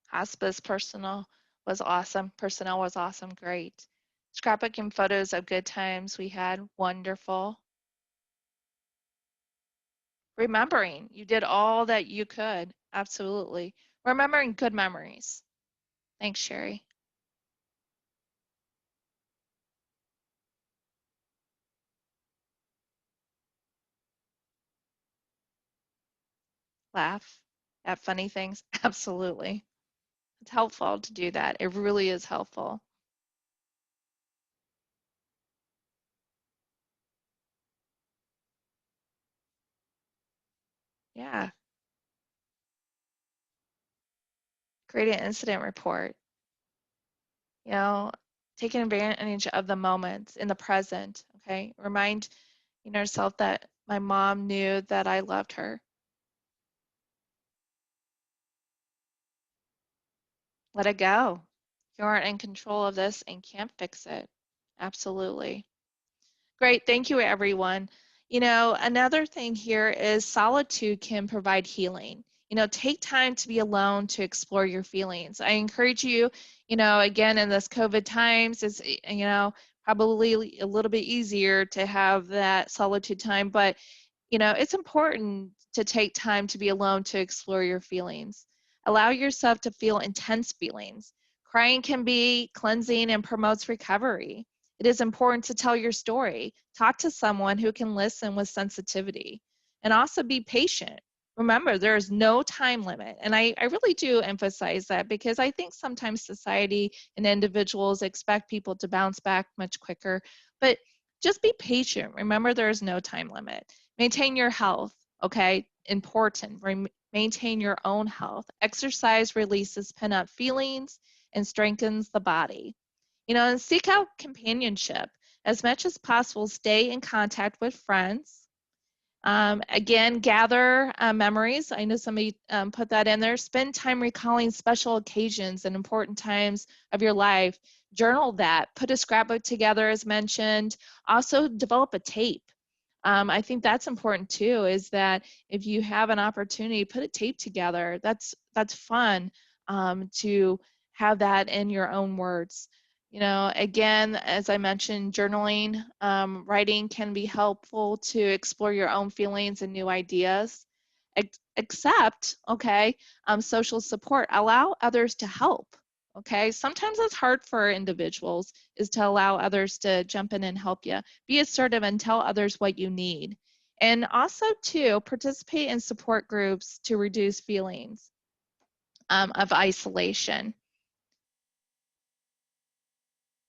Hospice was awesome. Personnel was awesome. Great. Scrapbooking photos of good times we had. Wonderful. Remembering you did all that you could. Absolutely. Remembering good memories. Thanks, Sherry. laugh at funny things? Absolutely. It's helpful to do that. It really is helpful. Yeah. Create an incident report. You know, taking advantage of the moments in the present. Okay. Remind yourself that my mom knew that I loved her. Let it go. You aren't in control of this and can't fix it. Absolutely. Great. Thank you, everyone. Another thing here is solitude can provide healing. Take time to be alone to explore your feelings. I encourage you, again, in this COVID times, it's, probably a little bit easier to have that solitude time, but it's important to take time to be alone to explore your feelings. Allow yourself to feel intense feelings. Crying can be cleansing and promotes recovery. It is important to tell your story. Talk to someone who can listen with sensitivity. And also be patient. Remember, there is no time limit. And I really do emphasize that because I think sometimes society and individuals expect people to bounce back much quicker. But just be patient. Remember, there is no time limit. Maintain your health, okay? Important. Maintain your own health. Exercise releases pent up feelings and strengthens the body. And seek out companionship. As much as possible, stay in contact with friends. Again, gather memories. I know somebody put that in there. Spend time recalling special occasions and important times of your life. Journal that. Put a scrapbook together, as mentioned. Also, develop a tape. I think that's important too, is that if you have an opportunity, put a tape together. That's fun to have that in your own words. Again, as I mentioned, journaling, writing can be helpful to explore your own feelings and new ideas. Accept, okay, social support. Allow others to help. Okay, sometimes it's hard for individuals is to allow others to jump in and help you. Be assertive and tell others what you need. And also, too, participate in support groups to reduce feelings of isolation.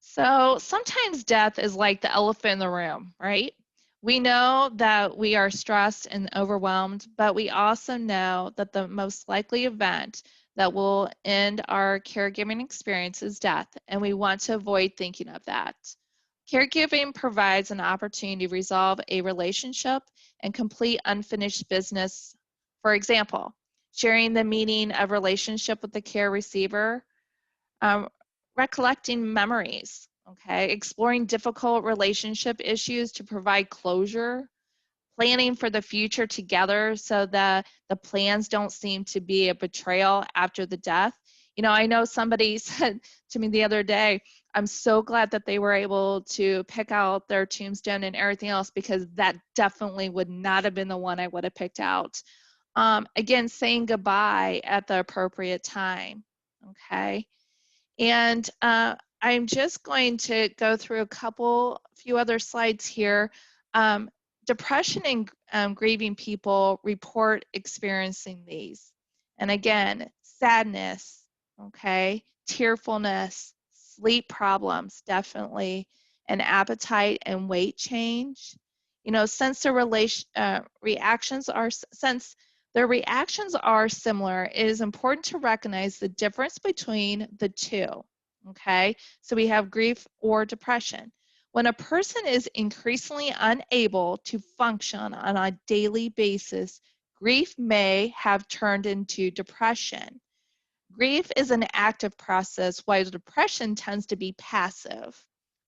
So sometimes death is like the elephant in the room, right? We know that we are stressed and overwhelmed, but we also know that the most likely event that will end our caregiving experience is death, and we want to avoid thinking of that. Caregiving provides an opportunity to resolve a relationship and complete unfinished business. For example, sharing the meaning of relationship with the care receiver, um, recollecting memories, okay, exploring difficult relationship issues to provide closure, planning for the future together so that the plans don't seem to be a betrayal after the death. I know somebody said to me the other day, I'm so glad that they were able to pick out their tombstone and everything else because that definitely would not have been the one I would have picked out. Again, saying goodbye at the appropriate time, okay? And I'm just going to go through few other slides here. Um, Depression and grieving people report experiencing these. And again, sadness, okay, tearfulness, sleep problems, definitely, and appetite and weight change. Since the since their reactions are similar, it is important to recognize the difference between the two. Okay, so we have grief or depression. When a person is increasingly unable to function on a daily basis, grief may have turned into depression. Grief is an active process, while depression tends to be passive.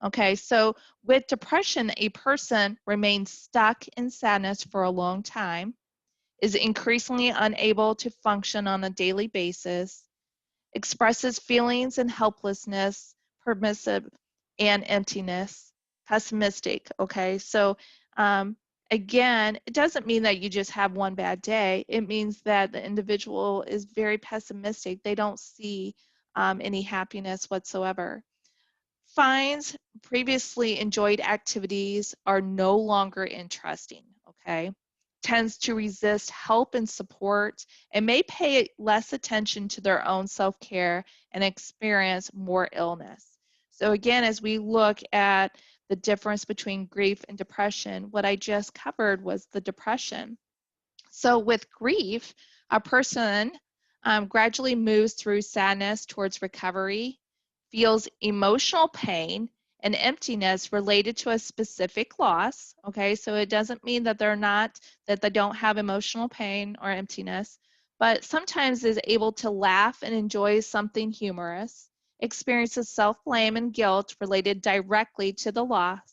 Okay, so with depression, a person remains stuck in sadness for a long time, is increasingly unable to function on a daily basis, expresses feelings and helplessness, permissive and emptiness, pessimistic. Okay, so again, it doesn't mean that you just have one bad day. It means that the individual is very pessimistic. They don't see any happiness whatsoever. Finds previously enjoyed activities are no longer interesting. Okay, tends to resist help and support and may pay less attention to their own self-care and experience more illness. So again, as we look at the difference between grief and depression, what I just covered was the depression. So with grief, a person gradually moves through sadness towards recovery, feels emotional pain and emptiness related to a specific loss. Okay, so it doesn't mean that that they don't have emotional pain or emptiness, but sometimes is able to laugh and enjoy something humorous, experiences self-blame and guilt related directly to the loss,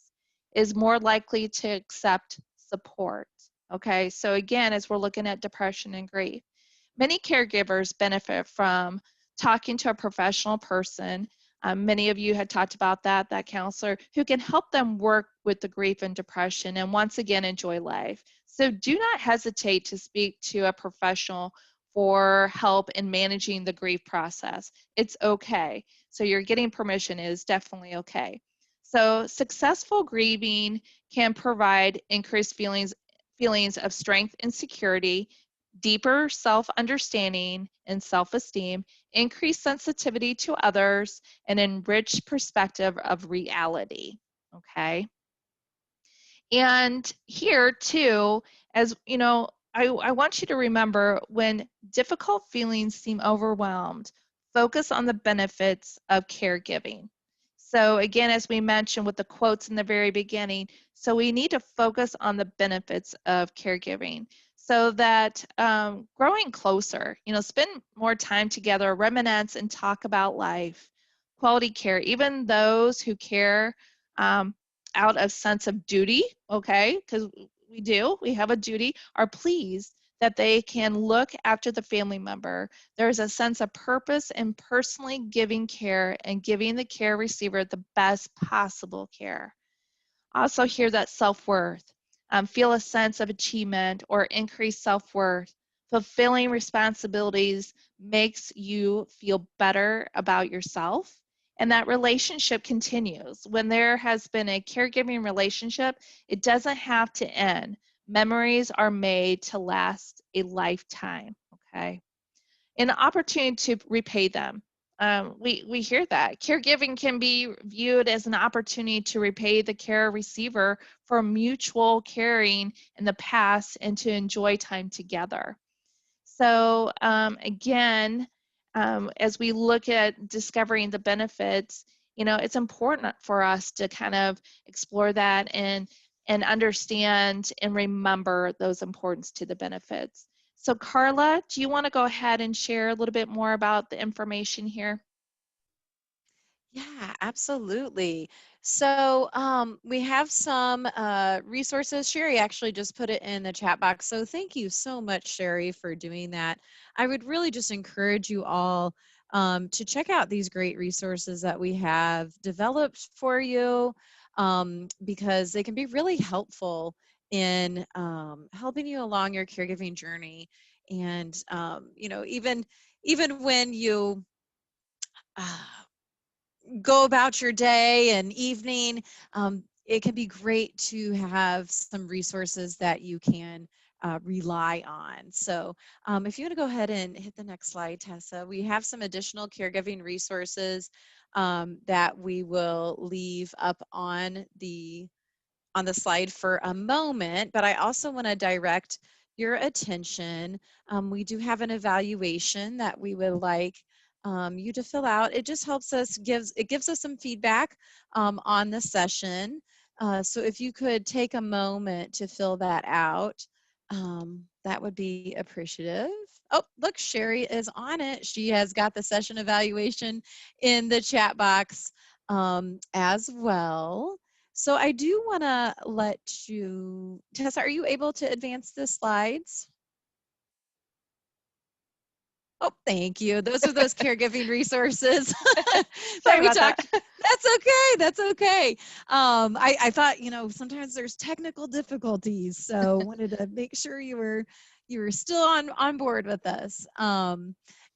is more likely to accept support. Okay, so again, as we're looking at depression and grief, many caregivers benefit from talking to a professional person. Many of you had talked about that counselor who can help them work with the grief and depression and once again enjoy life. So do not hesitate to speak to a professional for help in managing the grief process. It's okay. So you're getting permission is definitely okay. So successful grieving can provide increased feelings of strength and security, deeper self-understanding and self-esteem, increased sensitivity to others, and enriched perspective of reality. Okay. And here too, as you know, I want you to remember when difficult feelings seem overwhelmed, focus on the benefits of caregiving. So again, as we mentioned with the quotes in the very beginning, so we need to focus on the benefits of caregiving so that growing closer, spend more time together, reminisce and talk about life, quality care, even those who care out of sense of duty, okay, because we have a duty, are pleased that they can look after the family member. There's a sense of purpose in personally giving care and giving the care receiver the best possible care. Also hear that self-worth, feel a sense of achievement or increased self-worth. Fulfilling responsibilities makes you feel better about yourself, and that relationship continues. When there has been a caregiving relationship, it doesn't have to end. Memories are made to last a lifetime, okay? An opportunity to repay them. We hear that. Caregiving can be viewed as an opportunity to repay the care receiver for mutual caring in the past and to enjoy time together. So again, as we look at discovering the benefits, it's important for us to kind of explore that and understand and remember those importance to the benefits. So Carla, do you want to go ahead and share a little bit more about the information here? Yeah, absolutely. So we have some resources. Sherry actually just put it in the chat box. So thank you so much, Sherry, for doing that. I would really just encourage you all to check out these great resources that we have developed for you because they can be really helpful in helping you along your caregiving journey. And, even when you uh, go about your day and evening, it can be great to have some resources that you can rely on. So if you want to go ahead and hit the next slide, Tessa, we have some additional caregiving resources that we will leave up on the slide for a moment, but I also want to direct your attention. We do have an evaluation that we would like you to fill out. It just helps us, gives us some feedback on the session. So if you could take a moment to fill that out, that would be appreciative. Oh, look, Sherry is on it. She has got the session evaluation in the chat box as well. So I do want to let you, Tessa, are you able to advance the slides? Oh, thank you. Those are those caregiving resources that Sorry we about that. talked. That's okay. That's okay. I thought, sometimes there's technical difficulties, so wanted to make sure you were still on board with us.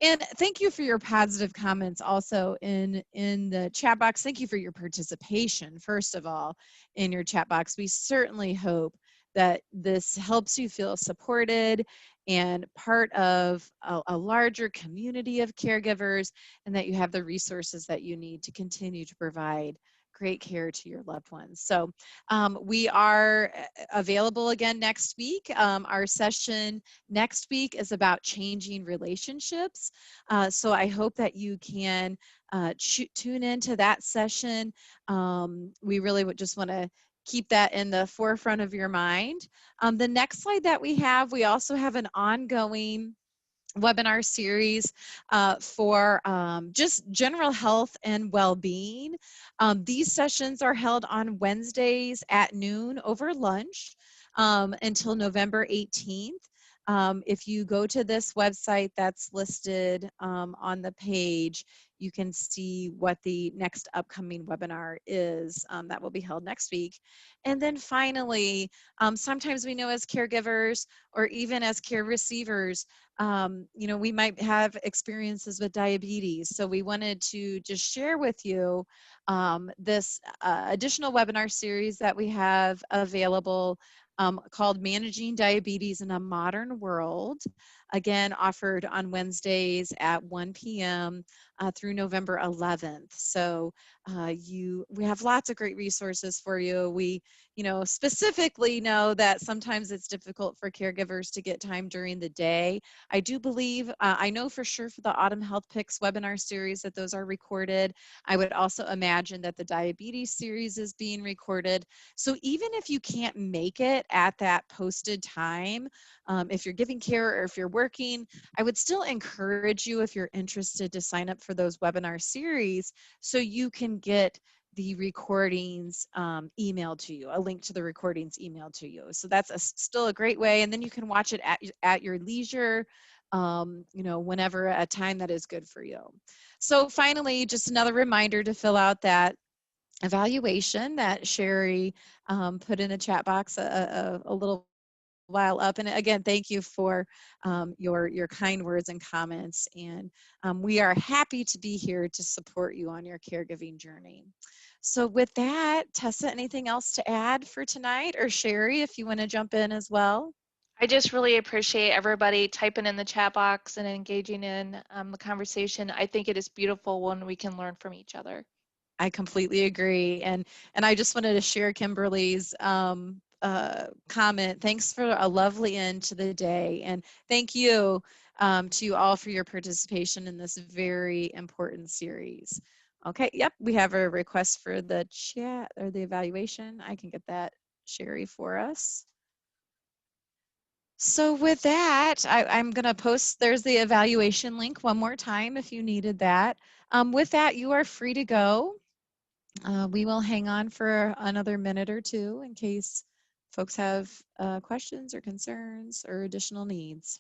And thank you for your positive comments also in the chat box. Thank you for your participation, first of all, in your chat box. We certainly hope that this helps you feel supported and part of a larger community of caregivers, and that you have the resources that you need to continue to provide great care to your loved ones. So we are available again next week. Our session next week is about changing relationships. So I hope that you can tune into that session. We really would just want to keep that in the forefront of your mind. The next slide that we also have an ongoing webinar series for just general health and well-being. These sessions are held on Wednesdays at noon over lunch until November 18th. If you go to this website that's listed on the page, you can see what the next upcoming webinar is that will be held next week. And then finally, sometimes we know as caregivers or even as care receivers, we might have experiences with diabetes. So we wanted to just share with you this additional webinar series that we have available called Managing Diabetes in a Modern World. Again, offered on Wednesdays at 1 p.m. Through November 11th. So we have lots of great resources for you. We specifically know that sometimes it's difficult for caregivers to get time during the day. I do believe, I know for sure for the Autumn Health Picks webinar series that those are recorded. I would also imagine that the diabetes series is being recorded. So even if you can't make it at that posted time, if you're giving care or if you're working, I would still encourage you, if you're interested, to sign up for those webinar series so you can get the recordings emailed to you, a link to the recordings emailed to you. So that's still a great way. And then you can watch it at your leisure, whenever a time that is good for you. So finally, just another reminder to fill out that evaluation that Sherry put in the chat box a little while up. And again, thank you for your kind words and comments. And we are happy to be here to support you on your caregiving journey. So with that, Tessa, anything else to add for tonight? Or Sherry, if you want to jump in as well? I just really appreciate everybody typing in the chat box and engaging in the conversation. I think it is beautiful when we can learn from each other. I completely agree. And I just wanted to share Kimberly's comment. Thanks for a lovely end to the day. And thank you to you all for your participation in this very important series. Okay, yep, we have a request for the chat or the evaluation. I can get that, Sherry, for us. So with that, I'm going to post, there's the evaluation link one more time if you needed that. With that, you are free to go. We will hang on for another minute or two in case folks have questions or concerns or additional needs.